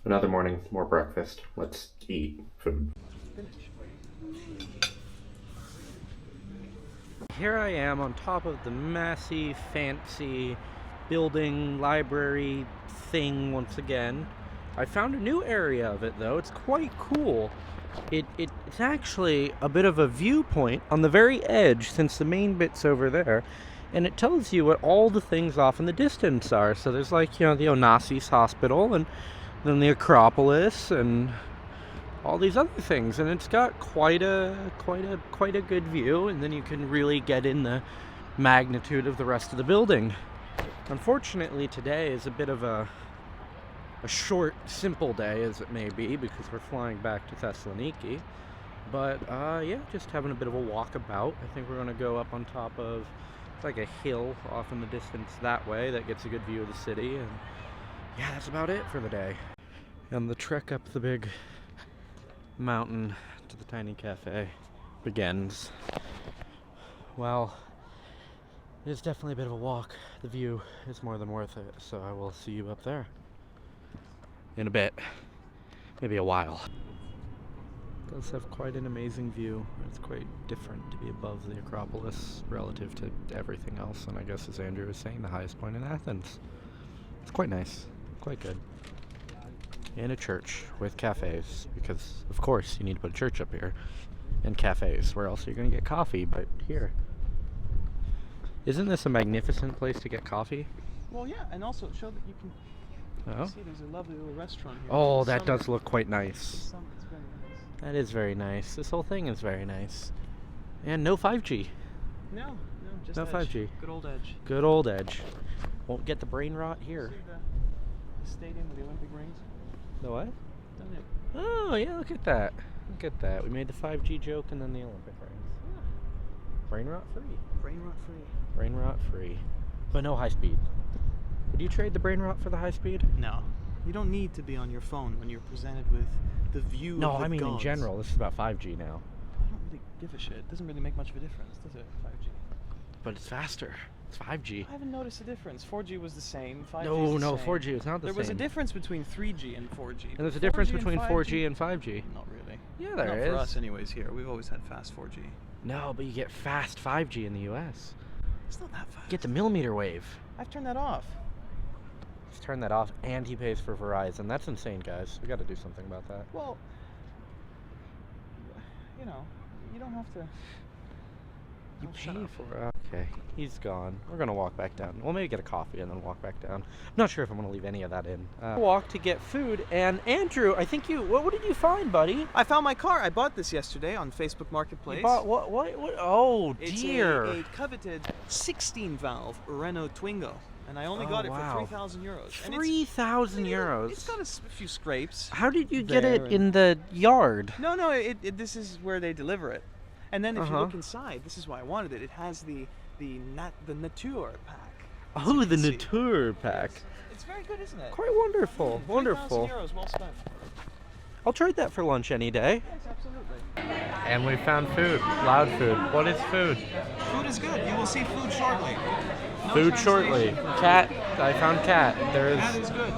Another morning, more breakfast. Let's eat food. Here I am on top of the massive, fancy building, library thing once again. I found a new area of it though. It's quite cool. It's actually a bit of a viewpoint on the very edge, since the main bit's over there. And it tells you what all the things off in the distance are. So there's like, the Onassis Hospital, and then the Acropolis, and all these other things, and it's got quite a good view, and then you can really get in the magnitude of the rest of the building. Unfortunately, today is a bit of a short, simple day, as it may be, because we're flying back to Thessaloniki. But yeah, just having a bit of a walkabout. I think we're going to go up on top of, it's like a hill off in the distance that way that gets a good view of the city, and yeah, that's about it for the day. And the trek up the big mountain to the tiny cafe begins. Well, it is definitely a bit of a walk. The view is more than worth it, so I will see you up there in a bit, maybe a while. It does have quite an amazing view. It's quite different to be above the Acropolis relative to everything else, and I guess, as Andrew was saying, the highest point in Athens. It's quite nice, quite good. In a church with cafes, because of course you need to put a church up here, and cafes. Where else are you going to get coffee but here? Isn't this a magnificent place to get coffee? Well, yeah, and also show that you can see there's a lovely little restaurant here. Oh, that does look quite nice. It's very nice. That is very nice. This whole thing is very nice. And no 5G. No, just no Edge. 5G. Good old Edge. Good old Edge. Won't get the brain rot here. See the stadium with the Olympic rings? The what? Done it. Oh, yeah, look at that. Look at that. We made the 5G joke and then the Olympic rings. Yeah. Brain rot free. Brain rot free. Brain rot free. But no high speed. Would you trade the brain rot for the high speed? No. You don't need to be on your phone when you're presented with the view of the No, I mean gods. in general. This is about 5G now. I don't really give a shit. It doesn't really make much of a difference, does it, 5G? But it's faster. It's 5G. I haven't noticed a difference. 4G was the same. 5G No, is the same. 4G is not the same. There was a difference between 3G and 4G. And there's a difference 4G between and 4G and 5G. Not really. Yeah, there Not is. for us anyways here. We've always had fast 4G. No, but you get fast 5G in the US. It's not that fast. Get the millimeter wave. I've turned that off. Let's turn that off, and he pays for Verizon. That's insane, guys. We got to do something about that. Well, you don't have to. You Oh, pay shut up. for okay. He's gone. We're gonna walk back down. We'll maybe get a coffee and then walk back down. I'm not sure if I'm gonna leave any of that in. Walk to get food. And Andrew, I think what did you find, buddy? I found my car. I bought this yesterday on Facebook Marketplace. You bought what? Oh It's dear. a coveted 16-valve Renault Twingo, and I only got it wow. for 3,000 euros. And 3,000 euros. It's got a few scrapes. How did you get there it in the yard? No, this is where they deliver it. And then if you look inside, this is why I wanted it. It has the Nature pack. Oh, the Nature pack. It's very good, isn't it? Quite wonderful. Wonderful. 3,000 euros, well spent. I'll trade that for lunch any day. Yes, absolutely. And we found food. Loud food. What is food? Food is good. You will see food shortly. No Food shortly. translation. Cat. I found cat. There That is is good.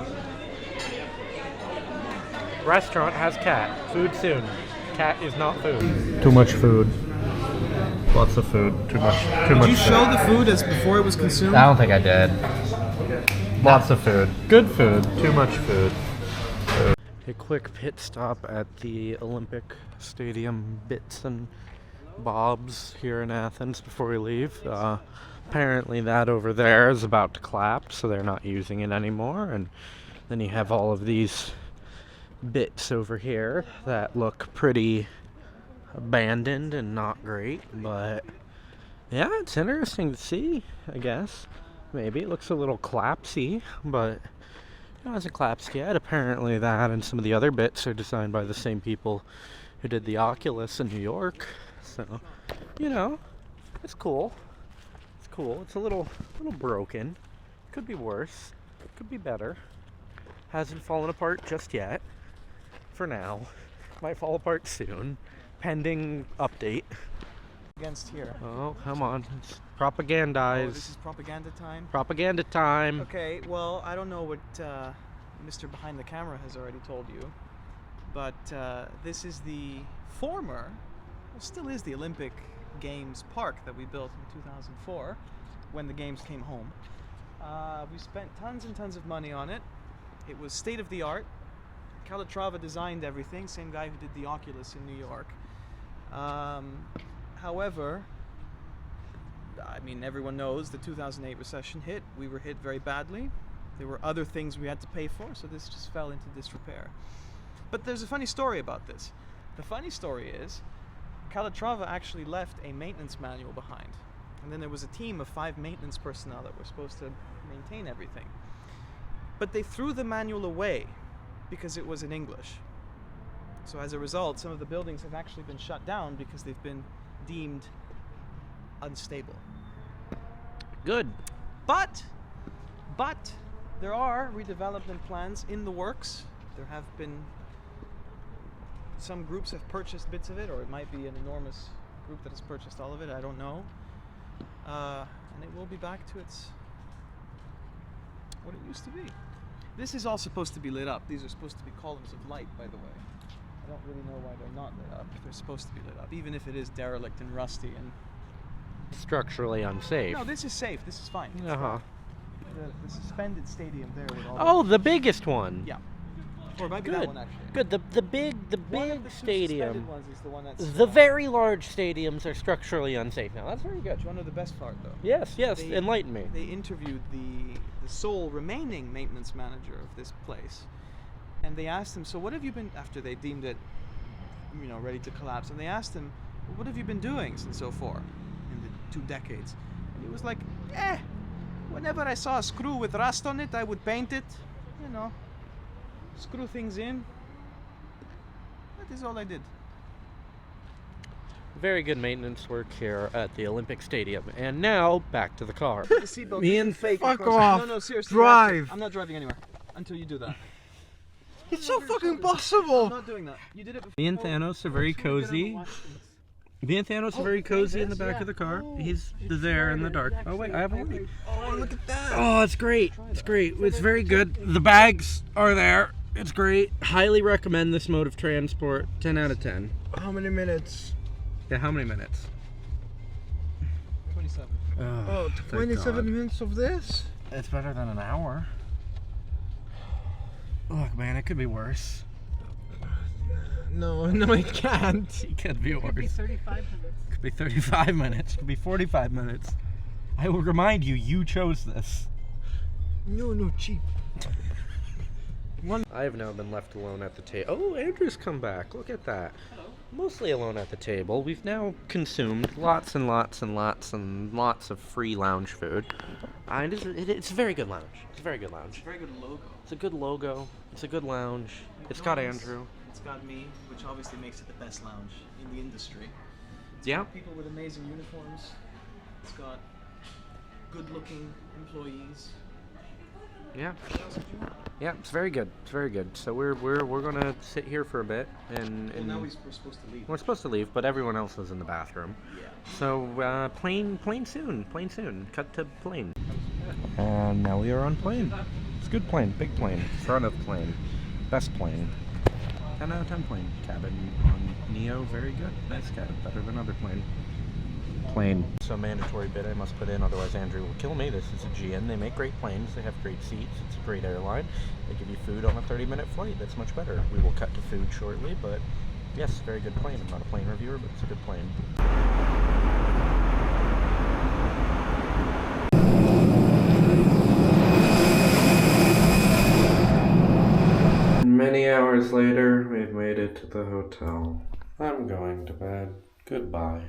restaurant has cat. Food soon. Cat is not food. Too much food. Lots of food. Too much. Too much. Did you show the food as before it was consumed? I don't think I did. Lots of food. Good food. Too much food. A quick pit stop at the Olympic Stadium bits and bobs here in Athens before we leave. Apparently that over there is about to collapse, so they're not using it anymore. And then you have all of these bits over here that look pretty abandoned and not great, but yeah, it's interesting to see, I guess. Maybe it looks a little collapsy, but it hasn't collapsed yet. Apparently that and some of the other bits are designed by the same people who did the Oculus in New York, so it's cool. It's cool. It's a little broken. Could be worse. Could be better. Hasn't fallen apart just yet. For now. Might fall apart soon. Pending update. Against here. Oh, come on. It's propagandize. Oh, this is propaganda time? Propaganda time. Okay, well, I don't know Mr. Behind the Camera has already told you. But this is the former, well, still is the Olympic Games Park that we built in 2004 when the games came home. We spent tons and tons of money on it. It was state of the art. Calatrava designed everything, same guy who did the Oculus in New York. However, I mean, everyone knows the 2008 recession hit. We were hit very badly. There were other things we had to pay for, so this just fell into disrepair. But there's a funny story about this. The funny story is, Calatrava actually left a maintenance manual behind. And then there was a team of 5 maintenance personnel that were supposed to maintain everything. But they threw the manual away because it was in English. So as a result, some of the buildings have actually been shut down because they've been deemed unstable. Good. But there are redevelopment plans in the works. There have been, some groups have purchased bits of it, or it might be an enormous group that has purchased all of it, I don't know. And it will be back to its, what it used to be. This is all supposed to be lit up. These are supposed to be columns of light, by the way. I don't really know why they're not lit up. They're supposed to be lit up, even if it is derelict and rusty and Structurally unsafe. no, this is safe. This is fine. It's Uh-huh. fine. The suspended stadium there with all Oh, the biggest one. yeah. Or it might be Good. that one actually. Good. The One big of the two stadium. suspended ones is the one that's The very large stadiums are structurally unsafe now. That's very good. Do you want to know the best part though? Yes, yes. They- Enlighten me. They interviewed the sole remaining maintenance manager of this place, and they asked him, "So what have you been?" After they deemed it, ready to collapse, and they asked him, well, "What have you been doing since '04 in the 2 decades?" And he was like, whenever I saw a screw with rust on it, I would paint it, screw things in. That is all I did." Very good maintenance work here at the Olympic Stadium. And now back to the car. The seatbelt Ian, isn't fake, fuck of course. off. No, seriously. you have to. Drive. I'm not driving anywhere until you do that. It's so fucking I'm possible. not doing that. You did it before. Me and Thanos are very cozy. Me and Thanos are very cozy in the back of the car. He's there in the dark. Oh wait, I have a light. Oh, look at that. Oh, it's great. It's great. It's very good. The bags are there. It's great. Highly recommend this mode of transport. 10 out of 10. How many minutes? Yeah, how many minutes? 27. Oh, thank 27 God. minutes of this? It's better than an hour. Look, man, it could be worse. No, it can't. It could be worse. Could be 35 minutes. Could be 35 minutes. Could be 45 minutes. I will remind you, you chose this. No, cheap. I have now been left alone at the table. Oh, Andrew's come back. Look at that. Hello. Mostly alone at the table. We've now consumed lots and lots and lots and lots of free lounge food. And it's a very good lounge. It's a very good lounge. Very good logo. It's a good logo. It's a good lounge. It's got Nice. Andrew. It's got me, which obviously makes it the best lounge in the industry. It's Yeah. got people with amazing uniforms. It's got good-looking employees. Yeah. What else would you want? Yeah, it's very good. It's very good. So we're gonna sit here for a bit and Well, now we're supposed to leave. we're supposed to leave, but everyone else is in the bathroom. Yeah. So plane soon. Cut to plane. And now we are on plane. It's a good plane, big plane, front of plane, best plane. 10 out of 10 plane. Cabin on Neo, very good. Nice cabin, better than other plane. So mandatory bit I must put in, otherwise Andrew will kill me. This is a GN. They make great planes. They have great seats. It's a great airline. They give you food on a 30-minute flight. That's much better. We will cut to food shortly, but yes, very good plane. I'm not a plane reviewer, but it's a good plane. Many hours later, we've made it to the hotel. I'm going to bed. Goodbye.